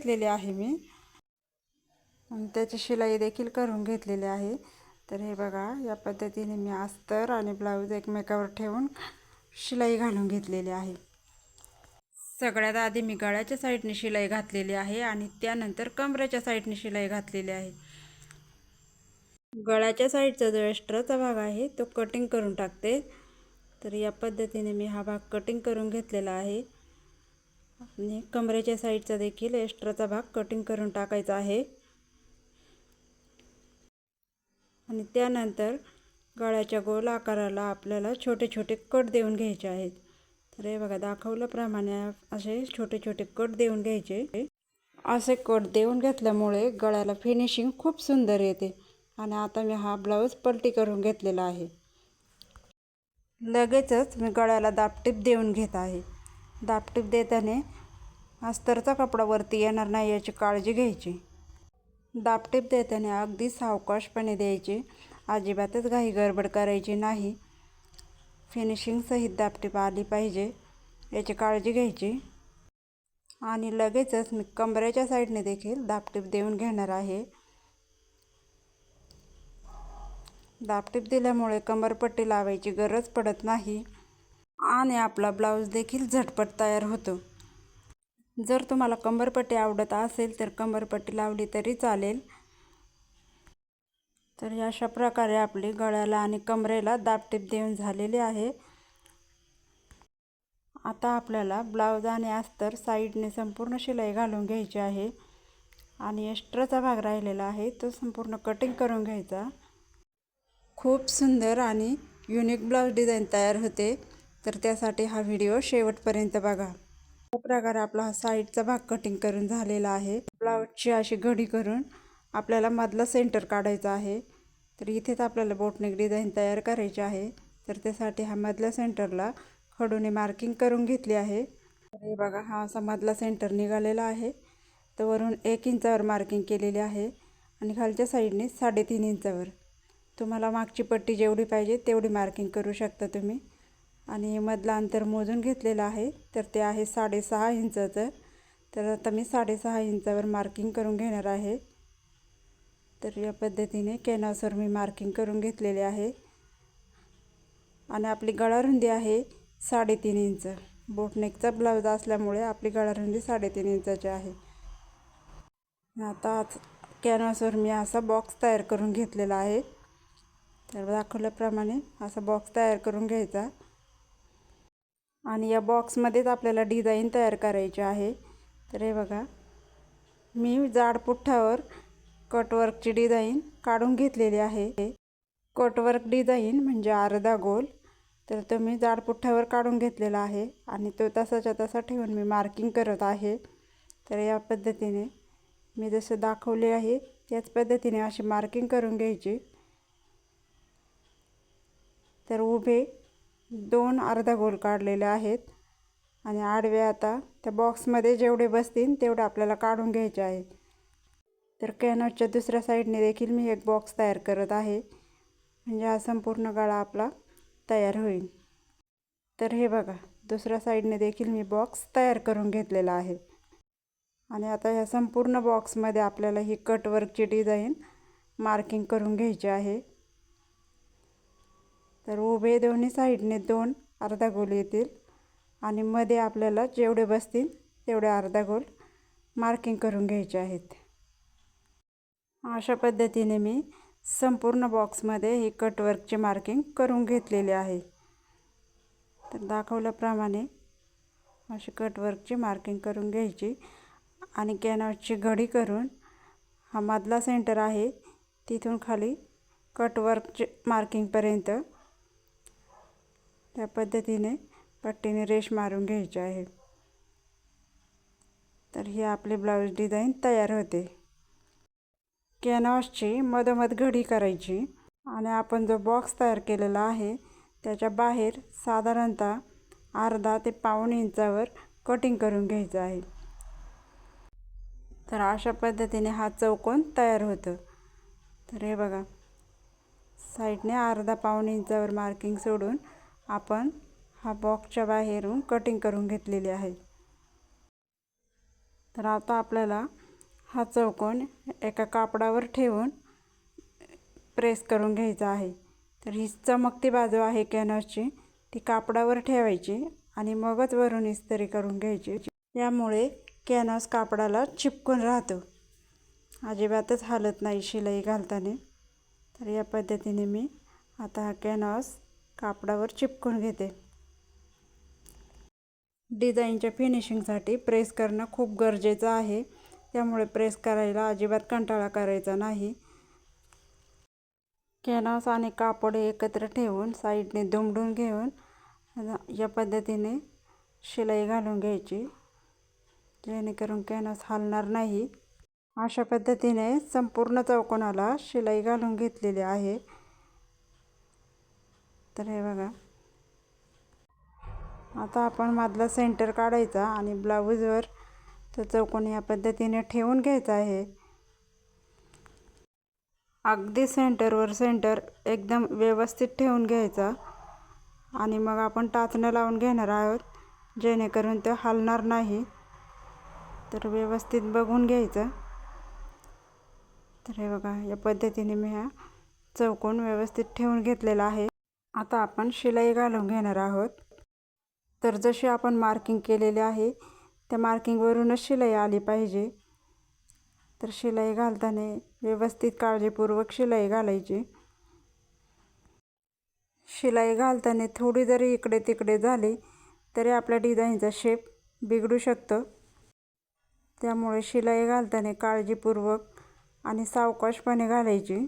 घेतलेली आहे मी आणि त्याची शिलाई देखील करून घेतलेली आहे। तर हे बघा, या पद्धतीने मी अस्तर आणि ब्लाऊज एकमेकावर ठेवून शिलाई घालून घेतलेली आहे। सगळ्यात आधी मी गळ्याच्या साईडने शिलाई घातलेली आहे आणि त्यानंतर कमरेच्या साईडने शिलाई घातलेली आहे। गळ्याच्या साईडचा जो एक्स्ट्राचा भाग आहे तो कटिंग करून टाकते। तर या पद्धतीने मी हा भाग कटिंग करून घेतलेला आहे आणि कमरेच्या साईडचा देखील एक्स्ट्राचा भाग कटिंग करून टाकायचा आहे आणि त्यानंतर गळ्याच्या गोल आकाराला आपल्याला छोटे छोटे कट देऊन घ्यायचे आहेत। तर हे बघा, दाखवल्याप्रमाणे असे छोटे छोटे कट देऊन घ्यायचे। असे कट देऊन घेतल्यामुळे गळ्याला फिनिशिंग खूप सुंदर येते। आणि आता मी हा ब्लाऊज पलटी करून घेतलेला आहे। लगेचच मी गळ्याला दाबटीप देऊन घेत आहे। दाबटीप देताना अस्तरचा कपडा वरती येणार नाही याची काळजी घ्यायची। दाबटीप देताना अगदी सावकाशपणे द्यायची, अजिबातच घाई गडबड करायची नाही। फिनिशिंग सहित दाबटीप आली पाहिजे याची काळजी घ्यायची। आणि लगेचच मी कमरेच्या साईडने देखील दाबटीप देऊन घेणार आहे। दाबटीप दिल्यामुळे कमरपट्टी लावायची गरज पडत नाही आणि आपला ब्लाऊज देखील झटपट तयार होतो। जर तुम्हाला कमरपट्टी आवडत असेल तर कमरपट्टी लावली तरी चालेल। तर अशा प्रकारे आपली गळ्याला आणि कमरेला दाबटीप देऊन झालेली आहे। आता आपल्याला ब्लाऊज आणि अस्तर साईडने संपूर्ण शिलाई घालून घ्यायची आहे आणि एक्स्ट्राचा भाग राहिलेला आहे तो संपूर्ण कटिंग करून घ्यायचा। खूप सुंदर आणि युनिक ब्लाऊज डिझाइन तयार होते। तर त्यासाठी हा व्हिडिओ शेवटपर्यंत बघा। अशा प्रकारे आपला हा साईडचा भाग कटिंग करून झालेला आहे। ब्लाऊजची अशी घडी करून आपल्याला मधला सेंटर काढायचा आहे। तर इथेच आपल्याला बोटनेक डिझाइन तयार करायची आहे। तर त्यासाठी हा मधल्या सेंटरला खडूने मार्किंग करून घेतली आहे। तर हे बघा, हा असा मधला सेंटर निघालेला आहे। तर वरून 1 इंचावर मार्किंग केलेली आहे आणि खालच्या साईडने 3.5 इंचावर। तुम्हाला मागची पट्टी जेवढी पाहिजे तेवढी मार्किंग करू शकता तुम्ही। आणि हे मधलं अंतर मोजून घेतलेलं आहे, तर ते आहे 6.5 इंचाचं। तर आता मी 6.5 इंचावर मार्किंग करून घेणार आहे। तर या पद्धतीने कॅनव्हासवर मी मार्किंग करून घेतलेले आहे आणि आपली गळारुंदी आहे 3.5 इंच। बोटनेकचा ब्लाऊज असल्यामुळे आपली गळारुंदी 3.5 इंचाची आहे। आता कॅनव्हासवर मी असा बॉक्स तयार करून घेतलेला आहे। तर दाखवल्याप्रमाणे असा बॉक्स तयार करून घ्यायचा आणि या बॉक्समध्येच आपल्याला डिझाइन तयार करायची आहे। तर हे बघा, मी जाड पुठ्ठावर कटवर्कची डिझाइन काढून घेतलेली आहे। कटवर्क डिझाइन म्हणजे अर्धा गोल। तर तो मी जाड पुठ्ठावर काढून घेतलेला आहे आणि तो तसाच्या तसा ठेवून मी मार्किंग करत आहे। तर या पद्धतीने मी जसं दाखवले आहे त्याच पद्धतीने अशी मार्किंग करून घ्यायची। तर उभे 2 अर्धा गोल काढलेले आहेत आणि आडवे आता त्या बॉक्समध्ये जेवढे बसतील तेवढे आपल्याला काढून घ्यायचे आहेत। तर कॅनव्हासच्या दुसऱ्या साईडने देखील मी एक बॉक्स तयार करत आहे, म्हणजे हा संपूर्ण गळा आपला तयार होईल। तर हे बघा, दुसऱ्या साईडने देखील मी बॉक्स तयार करून घेतलेला आहे आणि आता या संपूर्ण बॉक्समध्ये आपल्याला ही कटवर्कची डिझाइन मार्किंग करून घ्यायची आहे। तर उभे दोन्ही साईडने 2 अर्धा गोल येतील आणि मध्ये आपल्याला जेवढे बसतील तेवढे अर्धा गोल मार्किंग करून घ्यायचे आहेत। अशा पद्धतीने मी संपूर्ण बॉक्समध्ये ही कटवर्कची मार्किंग करून घेतलेली आहे। तर दाखवल्याप्रमाणे अशी कटवर्कची मार्किंग करून घ्यायची आणि कॅनव्हासची घडी करून हा मधला सेंटर आहे तिथून खाली कटवर्कची मार्किंगपर्यंत त्या पद्धतीने पट्टीने रेष मारून घ्यायची आहे। तर ही आपली ब्लाऊज डिझाइन तयार होते। कॅनव्हासची मधोमध घडी करायची आणि आपण जो बॉक्स तयार केलेला आहे त्याच्या बाहेर साधारणतः अर्धा ते पाऊण इंचावर कटिंग करून घ्यायचं आहे। तर अशा पद्धतीने हा चौकोन तयार होतो। तर हे बघा, साईडने अर्धा पाऊण इंचावर मार्किंग सोडून आपण हा बॉक्सच्या बाहेरून कटिंग करून घेतलेली आहे। तर आता आपल्याला हा चौकोन एका कापडावर ठेवून प्रेस करून घ्यायचा आहे। तर ही चमकती बाजू आहे कॅनव्हासची, ती कापडावर ठेवायची आणि मगच वरून इस्त्री करून घ्यायची। यामुळे कॅनव्हास कापडाला चिपकून राहतो, अजिबातच हालत नाही शिलाई घालताना। तर या पद्धतीने मी आता हा कॅनव्हास कापडावर चिपकून घेते। डिझाईनच्या फिनिशिंगसाठी प्रेस करणं खूप गरजेचं आहे, त्यामुळे प्रेस करायला अजिबात कंटाळा करायचा नाही। कॅनव्हास आणि कापड एकत्र ठेवून साईडने दुमडून घेऊन या पद्धतीने शिलाई घालून घ्यायची, जेणेकरून कॅनव्हास हलणार नाही। अशा पद्धतीने संपूर्ण चौकोनाला शिलाई घालून घेतलेली आहे। तर हे बघा, आता आपण मधला सेंटर काढायचा आणि ब्लाऊजवर तो चौकोन या पद्धतीने ठेवून घ्यायचा आहे। अगदी सेंटरवर सेंटर एकदम व्यवस्थित ठेवून घ्यायचा आणि मग आपण टाचण्या लावून घेणार आहोत, जेणेकरून ते हलणार नाही। तर व्यवस्थित बघून घ्यायचं। तर हे बघा, या पद्धतीने मी हा चौकोन व्यवस्थित ठेवून घेतलेला आहे। आता आपण शिलाई घालून घेणार आहोत। तर जशी आपण मार्किंग केलेली आहे त्या मार्किंगवरूनच शिलाई आली पाहिजे। तर शिलाई घालताना व्यवस्थित काळजीपूर्वक शिलाई घालायची। शिलाई घालताना थोडी जरी इकडे तिकडे झाली तरी आपल्या डिझाईनचा शेप बिघडू शकतो, त्यामुळे शिलाई घालताना काळजीपूर्वक आणि सावकाशपणे घालायची।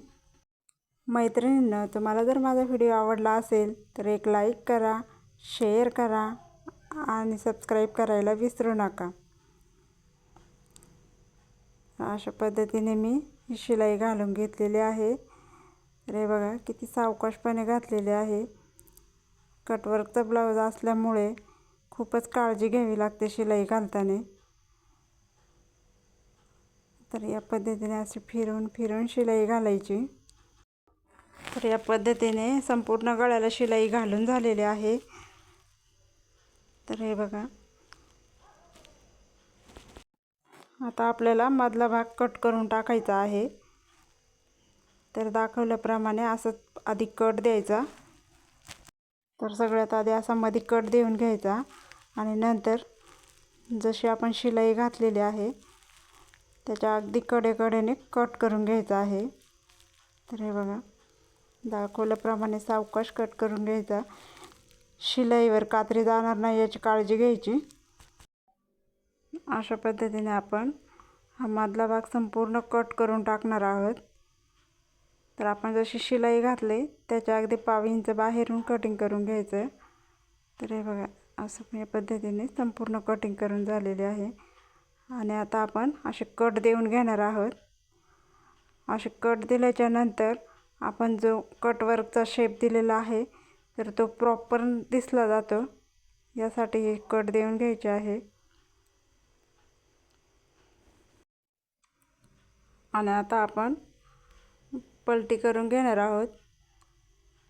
मैत्रिणींनो, तुम्हाला जर माझा व्हिडिओ आवडला असेल तर एक लाईक करा, शेअर करा आणि सबस्क्राईब करायला विसरू नका। अशा पद्धतीने मी ही शिलाई घालून घेतलेली आहे। तर हे बघा, किती सावकाशपणे घातलेले आहे। कटवर्कचा ब्लाऊज असल्यामुळे खूपच काळजी घ्यावी लागते शिलाई घालताना। तर या पद्धतीने असे फिरून फिरून शिलाई घालायची। तर या पद्धतीने संपूर्ण गळ्याला शिलाई घालून झालेली आहे। तर हे बघा, आता आपल्याला मधला भाग कट करून टाकायचा आहे। तर दाखवल्याप्रमाणे असं आधी कट द्यायचा। तर सगळ्यात आधी असा मध्ये कट देऊन घ्यायचा आणि नंतर जशी आपण शिलाई घातलेली आहे त्याच्या अगदी कडेकडेने कट करून घ्यायचा आहे। तर हे बघा, दाखवल्याप्रमाणे सावकाश कट करून घ्यायचा। शिलाईवर कात्री जाणार नाही याची काळजी घ्यायची। अशा पद्धतीने आपण हा मधला भाग संपूर्ण कट करून टाकणार आहोत। तर आपण जशी शिलाई घातली त्याच्या अगदी पाव इंच बाहेरून कटिंग करून घ्यायचं। तर हे बघा, असं या पद्धतीने संपूर्ण कटिंग करून झालेले आहे। आणि आता आपण असे कट देऊन घेणार आहोत। असे कट दिल्याच्या नंतर आपण जो कटवर्कचा शेप दिलेला आहे तर तो प्रॉपर दिसला जातो, यासाठी हे कट देऊन घ्यायचे आहे। आणि आता आपण पलटी करून घेणार आहोत।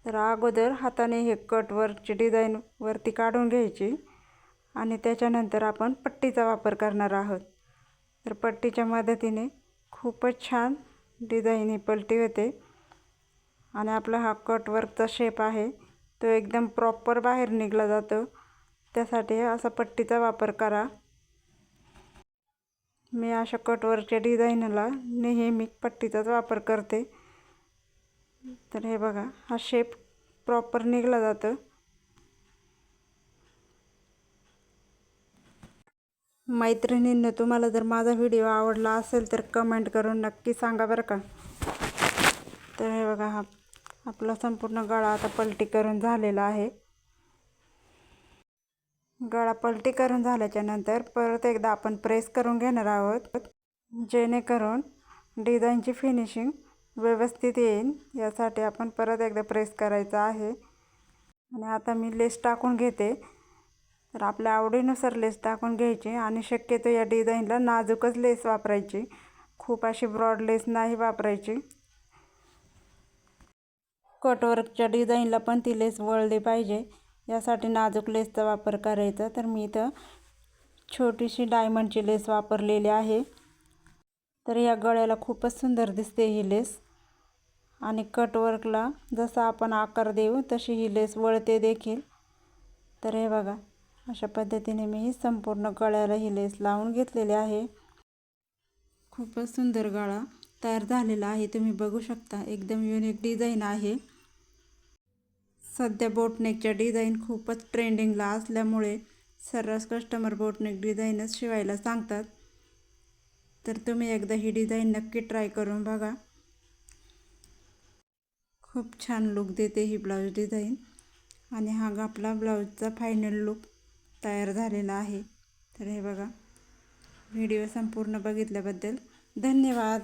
तर अगोदर हाताने हे कटवर्कची डिझाईन वरती काढून घ्यायची आणि त्याच्यानंतर आपण पट्टीचा वापर करणार आहोत। तर पट्टीच्या मदतीने खूपच छान डिझाईन ही पलटी होते आणि आपला हा कटवर्कचा शेप आहे तो एकदम प्रॉपर बाहेर निघला जातो, त्यासाठी असा पट्टीचा वापर करा। मी अशा कटवर्कच्या डिझाईनला नेहमी पट्टीचाच वापर करते। तर हे बघा, हा शेप प्रॉपर निघला जातो। मैत्रिणींनो, तुम्हाला जर माझा व्हिडिओ आवडला असेल तर कमेंट करून नक्की सांगा बरं का। तर हे बघा, हा आपला संपूर्ण गळा आता पलटी करून झालेला आहे। गळा पलटी करून झाल्याच्या नंतर परत एकदा आपण प्रेस करून घेणार आहोत, जेणेकरून डिझाईनची फिनिशिंग व्यवस्थित येईल, यासाठी आपण परत एकदा प्रेस करायचा आहे। आणि आता मी लेस टाकून घेते। तर आपल्या आवडीनुसार लेस टाकून घ्यायची आणि शक्यतो या डिझाईनला नाजूकच लेस वापरायची, खूप अशी ब्रॉड लेस नाही वापरायची। कटवर्कच्या डिझाईनला पण ती लेस वळली पाहिजे, यासाठी नाजूक लेसचा वापर करायचा। तर मी इथं छोटीशी डायमंडची लेस वापरलेली आहे। तर या गळ्याला खूपच सुंदर दिसते ही लेस आणि कटवर्कला जसा आपण आकार देऊ तशी ही लेस वळते देखील। तर हे बघा, अशा पद्धतीने मी ही संपूर्ण गळ्याला ही लेस लावून घेतलेली आहे। खूपच सुंदर गळा तयार झालेला आहे, तुम्ही बघू शकता। एकदम युनिक डिझाईन आहे। सध्या बोटनेकच्या डिझाईन खूपच ट्रेंडिंगला असल्यामुळे सर्रास कस्टमर बोटनेक डिझाईनच शिवायला सांगतात। तर तुम्ही एकदा ही डिझाईन नक्की ट्राय करून बघा। खूप छान लुक देते ही ब्लाऊज डिझाईन आणि हा आपला ब्लाऊजचा फायनल लुक तयार झालेला आहे। तर हे बघा, व्हिडिओ संपूर्ण बघितल्याबद्दल धन्यवाद।